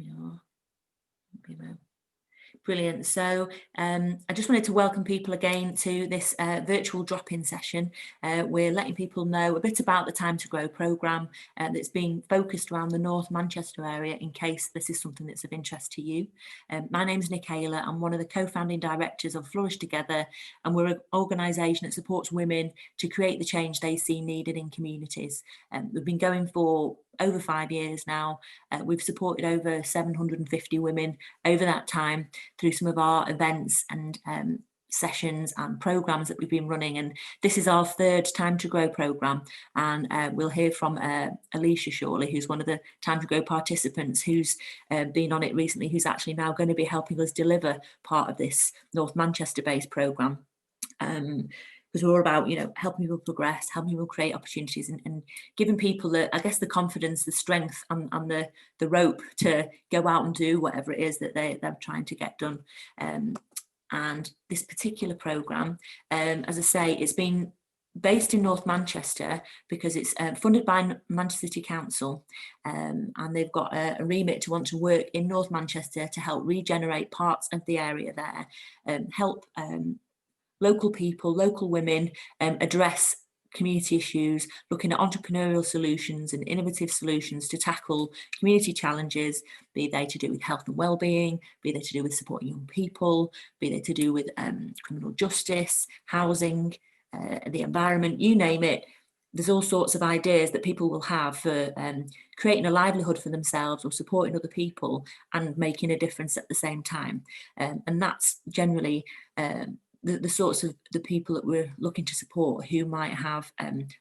we are. Brilliant. So I just wanted to welcome people again to this virtual drop-in session. We're letting people know a bit about the Time to Grow programme that's been focused around the North Manchester area, in case this is something that's of interest to you. My name's Nicola. I'm one of the co-founding directors of Flourish Together, and we're an organisation that supports women to create the change they see needed in communities. We've been going for over 5 years now. We've supported over 750 women over that time through some of our events and sessions and programs that we've been running, and this is our third Time to Grow programme, and we'll hear from Alicia shortly, who's one of the Time to Grow participants, who's been on it recently, who's actually now going to be helping us deliver part of this North Manchester based programme. Because we're all about, helping people progress, helping people create opportunities, and giving people I guess the confidence, the strength, and the rope to go out and do whatever it is that they're trying to get done. And this particular programme, as I say, it's been based in North Manchester because it's funded by Manchester City Council, and they've got a remit to want to work in North Manchester to help regenerate parts of the area there, help local people, local women address community issues, looking at entrepreneurial solutions and innovative solutions to tackle community challenges, be they to do with health and well-being, be they to do with supporting young people, be they to do with criminal justice, housing, the environment, you name it. There's all sorts of ideas that people will have for creating a livelihood for themselves or supporting other people and making a difference at the same time. And that's generally the sorts of the people that we're looking to support, who might have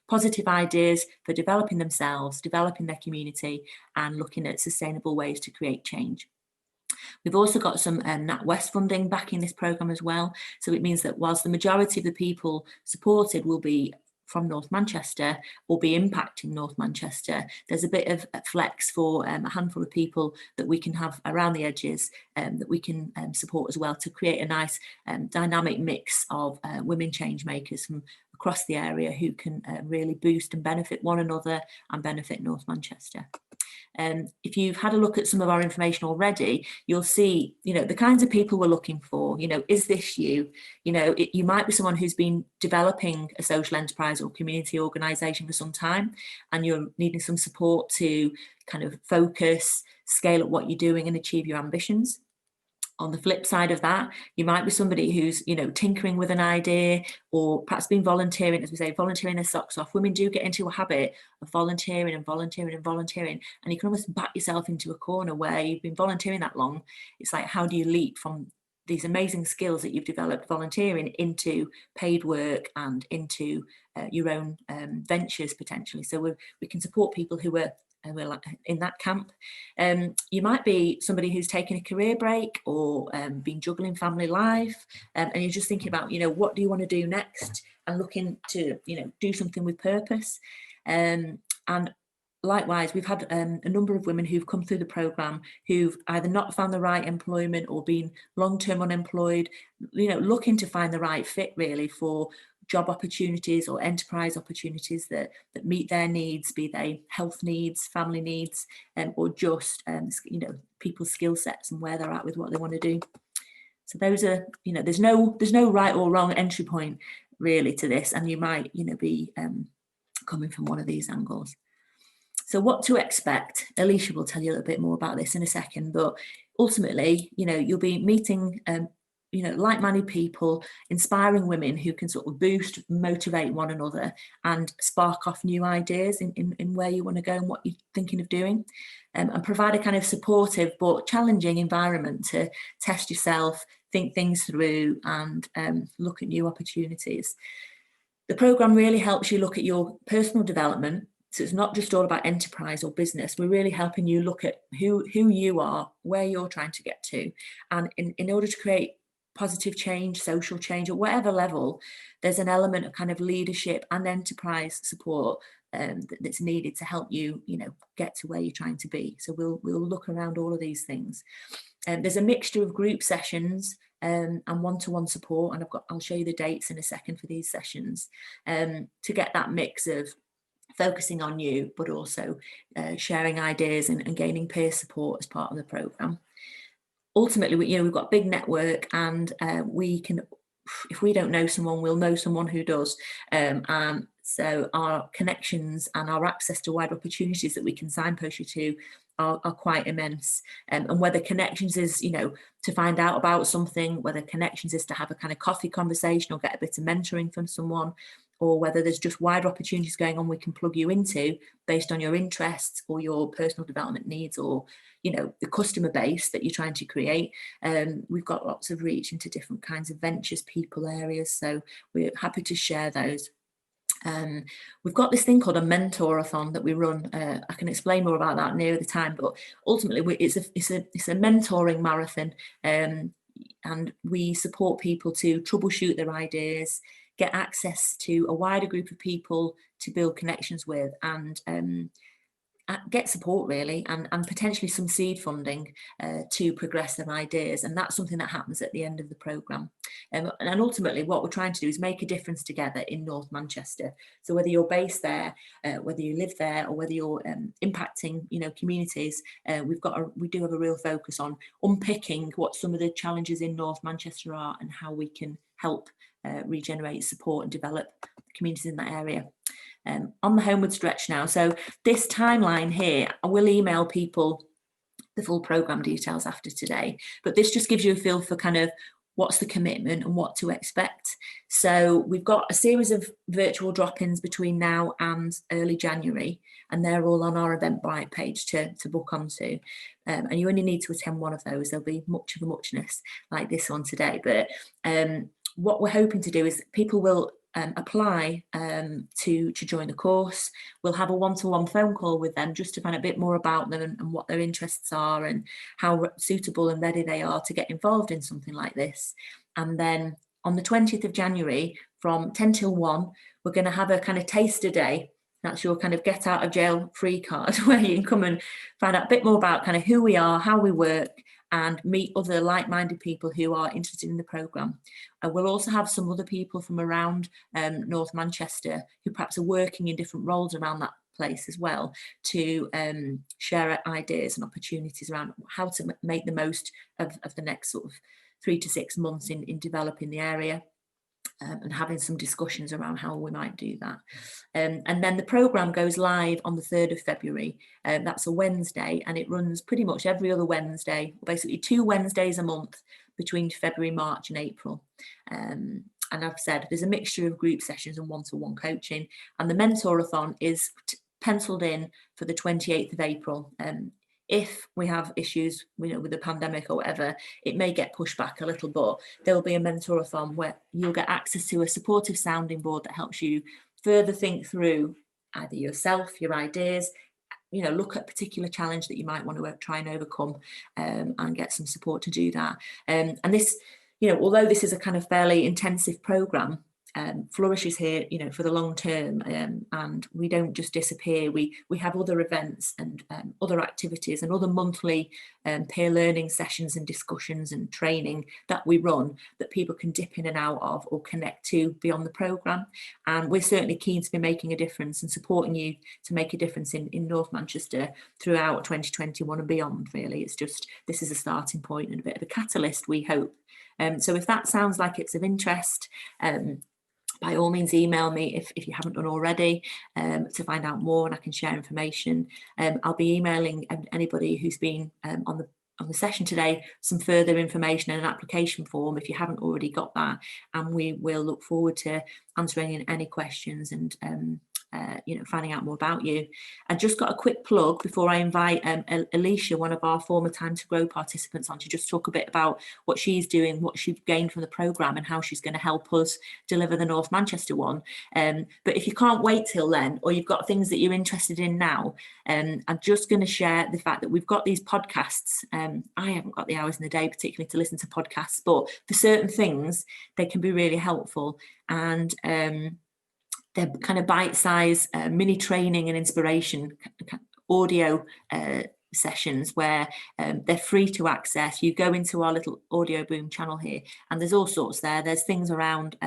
positive ideas for developing themselves, developing their community, and looking at sustainable ways to create change. We've also got some NatWest funding backing this programme as well. So it means that whilst the majority of the people supported will be from North Manchester or be impacting North Manchester, there's a bit of flex for a handful of people that we can have around the edges, that we can support as well, to create a nice dynamic mix of women change makers from across the area who can really boost and benefit one another and benefit North Manchester. If you've had a look at some of our information already, you'll see, the kinds of people we're looking for. Is this you? You might be someone who's been developing a social enterprise or community organisation for some time, and you're needing some support to kind of focus, scale up what you're doing and achieve your ambitions. On the flip side of that, you might be somebody who's, tinkering with an idea, or perhaps been volunteering, as we say, volunteering their socks off. Women do get into a habit of volunteering, and you can almost back yourself into a corner where you've been volunteering that long. It's like, how do you leap from these amazing skills that you've developed volunteering into paid work and into your own ventures potentially? So we can support people who are in that camp. You might be somebody who's taken a career break or been juggling family life, and you're just thinking about, what do you want to do next, and looking to, do something with purpose. And likewise, we've had a number of women who've come through the programme who've either not found the right employment or been long-term unemployed, looking to find the right fit really for job opportunities or enterprise opportunities that meet their needs, be they health needs, family needs, or just people's skill sets and where they're at with what they want to do. So those are, there's no right or wrong entry point really to this, and you might be coming from one of these angles. So what to expect? Alicia will tell you a little bit more about this in a second, but ultimately, you'll be meeting like-minded people, inspiring women who can sort of boost, motivate one another, and spark off new ideas in where you want to go and what you're thinking of doing, and provide a kind of supportive but challenging environment to test yourself, think things through, and look at new opportunities. The programme really helps you look at your personal development. So it's not just all about enterprise or business. We're really helping you look at who you are, where you're trying to get to. And in order to create positive change, social change, at whatever level, there's an element of kind of leadership and enterprise support that's needed to help you, get to where you're trying to be. So we'll look around all of these things. There's a mixture of group sessions and one-to-one support, and I'll show you the dates in a second for these sessions, to get that mix of focusing on you, but also sharing ideas and gaining peer support as part of the programme. Ultimately, we've got a big network, and we can, if we don't know someone, we'll know someone who does. And so our connections and our access to wide opportunities that we can signpost you to are quite immense. And whether connections is, to find out about something, whether connections is to have a kind of coffee conversation or get a bit of mentoring from someone, or whether there's just wider opportunities going on we can plug you into based on your interests or your personal development needs, or the customer base that you're trying to create. We've got lots of reach into different kinds of ventures, people, areas, so we're happy to share those. We've got this thing called a mentorathon that we run. I can explain more about that near the time, but ultimately it's a mentoring marathon, and we support people to troubleshoot their ideas, get access to a wider group of people to build connections with, and get support really, and potentially some seed funding to progress their ideas. And that's something that happens at the end of the programme. And ultimately what we're trying to do is make a difference together in North Manchester. So whether you're based there, whether you live there, or whether you're impacting communities, we do have a real focus on unpicking what some of the challenges in North Manchester are and how we can help regenerate, support and develop communities in that area. On the homeward stretch now, so this timeline here, I will email people the full programme details after today, but this just gives you a feel for kind of what's the commitment and what to expect. So we've got a series of virtual drop-ins between now and early January, and they're all on our Eventbrite page to book onto. And you only need to attend one of those. There'll be much of a muchness like this one today, but what we're hoping to do is people will apply to join the course. We'll have a one-to-one phone call with them just to find a bit more about them and what their interests are and how suitable and ready they are to get involved in something like this. And then on the 20th of January from 10 till 1, we're going to have a kind of taster day. That's your kind of get out of jail free card, where you can come and find out a bit more about kind of who we are, how we work, and meet other like-minded people who are interested in the programme. We'll also have some other people from around North Manchester who perhaps are working in different roles around that place as well, to share ideas and opportunities around how to make the most of the next sort of 3 to 6 months in developing the area. And having some discussions around how we might do that. And then the programme goes live on the 3rd of February. That's a Wednesday, and it runs pretty much every other Wednesday, basically 2 Wednesdays a month between February, March and April. And I've said there's a mixture of group sessions and one-to-one coaching, and the mentorathon is penciled in for the 28th of April. If we have issues with the pandemic or whatever, it may get pushed back a little, but there'll be a mentorathon where you'll get access to a supportive sounding board that helps you further think through either yourself, your ideas, look at a particular challenge that you might want to try and overcome, and get some support to do that. And this, although this is a kind of fairly intensive programme, Flourish is here, for the long term, and we don't just disappear. We have other events and other activities and other monthly peer learning sessions and discussions and training that we run that people can dip in and out of or connect to beyond the programme. And we're certainly keen to be making a difference and supporting you to make a difference in North Manchester throughout 2021 and beyond, really. It's just, this is a starting point and a bit of a catalyst, we hope. So if that sounds like it's of interest, by all means email me if you haven't done already, to find out more, and I can share information. I'll be emailing anybody who's been on the session today some further information and an application form if you haven't already got that, and we will look forward to answering any questions and finding out more about you. I just got a quick plug before I invite Alicia, one of our former Time to Grow participants, on to just talk a bit about what she's doing, what she's gained from the programme, and how she's going to help us deliver the North Manchester one. But if you can't wait till then, or you've got things that you're interested in now, I'm just going to share the fact that we've got these podcasts. I haven't got the hours in the day particularly to listen to podcasts, but for certain things they can be really helpful, and they're kind of bite-sized mini training and inspiration audio sessions where they're free to access. You go into our little Audio Boom channel here, and there's all sorts there. There's things around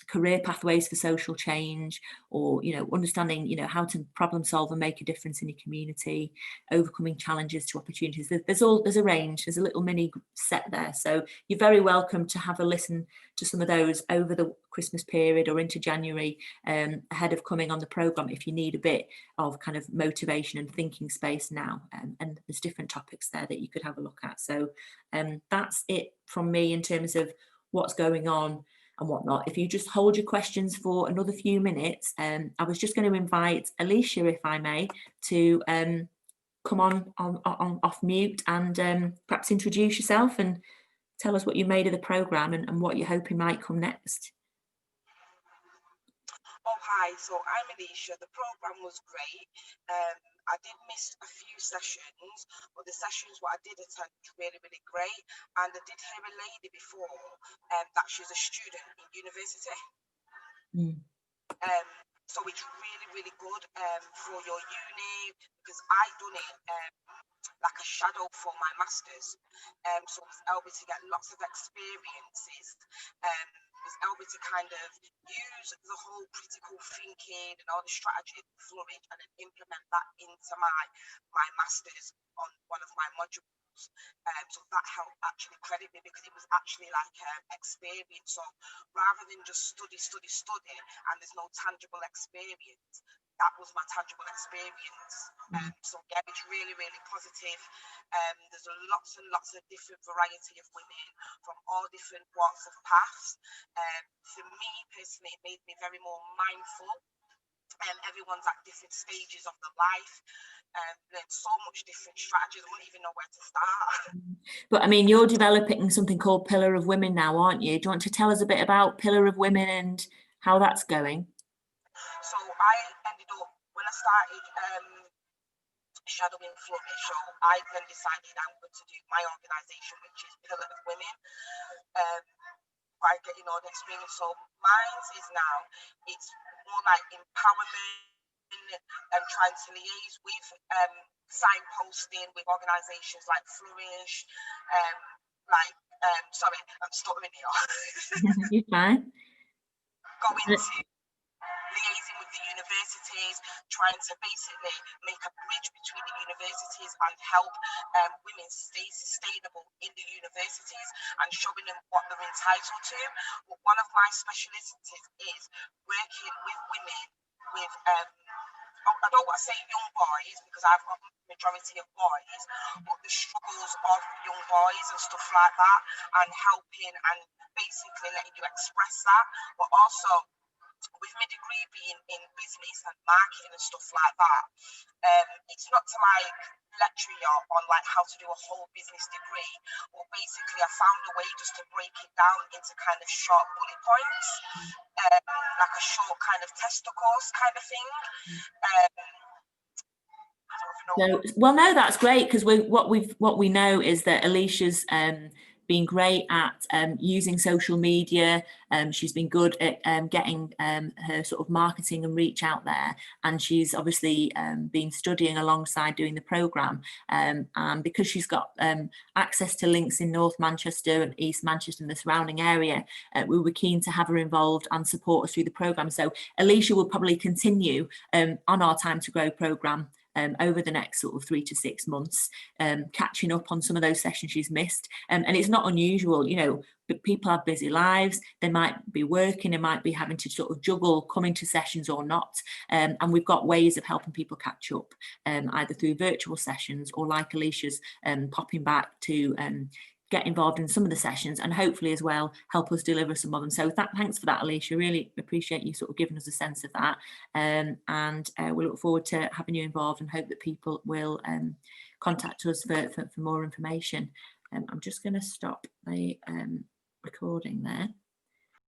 career pathways for social change, or understanding how to problem solve and make a difference in your community, overcoming challenges to opportunities. There's a range, there's a little mini set there, so you're very welcome to have a listen to some of those over the Christmas period or into January, ahead of coming on the programme, if you need a bit of kind of motivation and thinking space now, and there's different topics there that you could have a look at. So that's it from me in terms of what's going on and whatnot. If you just hold your questions for another few minutes, I was just going to invite Alicia, if I may, to come on off mute and perhaps introduce yourself and tell us what you made of the programme and what you're hoping might come next. Oh, hi. So I'm Alicia. The programme was great. I did miss a few sessions, but the sessions what I did attend was really, really great. And I did hear a lady before that she's a student in university. So it's really, really good for your uni, because I done it like a shadow for my masters. So I was able to get lots of experiences. Was able to kind of use the whole critical thinking and all the strategy of Flourish and then implement that into my masters on one of my modules. So that helped actually credit me, because it was actually like experience. So rather than just study and there's no tangible experience, that was my tangible experience. So yeah, it's really, really positive. There's lots and lots of different variety of women from all different walks of paths. For me personally, it made me very more mindful. Everyone's at different stages of their life. There's so much different strategies. I wouldn't even know where to start. But I mean, you're developing something called Pillar of Women now, aren't you? Do you want to tell us a bit about Pillar of Women and how that's going? So I ended up, when I started shadowing Flourish, so I then decided I'm going to do my organisation, which is Pillar of Women, by getting all the experience. So mine is now, it's more like empowerment and trying to liaise with signposting with organisations like Flourish, sorry, I'm stuttering here. You're fine. Going to liaising with the universities, trying to basically make a bridge between the universities and help women stay sustainable in the universities and showing them what they're entitled to. But one of my specialities is working with women with, I don't want to say young boys, because I've got a majority of boys, but the struggles of young boys and stuff like that, and helping and basically letting you express that, but also with my degree being in business and marketing and stuff like that, it's not to like lecture you on like how to do a whole business degree, but basically I found a way just to break it down into kind of short bullet points, like a short kind of tester course kind of thing. Well, no, that's great, because what we know is that Alicia's been great at using social media. She's been good at getting her sort of marketing and reach out there, and she's obviously been studying alongside doing the programme, and because she's got access to links in North Manchester and East Manchester and the surrounding area, we were keen to have her involved and support us through the programme. So Alicia will probably continue on our Time to Grow programme over the next sort of 3 to 6 months, catching up on some of those sessions she's missed. And it's not unusual, but people have busy lives. They might be working, they might be having to sort of juggle coming to sessions or not. And we've got ways of helping people catch up, either through virtual sessions or like Alicia's, popping back to get involved in some of the sessions and hopefully as well help us deliver some of them. So thanks for that, Alicia. Really appreciate you sort of giving us a sense of that, and we look forward to having you involved and hope that people will contact us for more information. I'm just going to stop the recording there.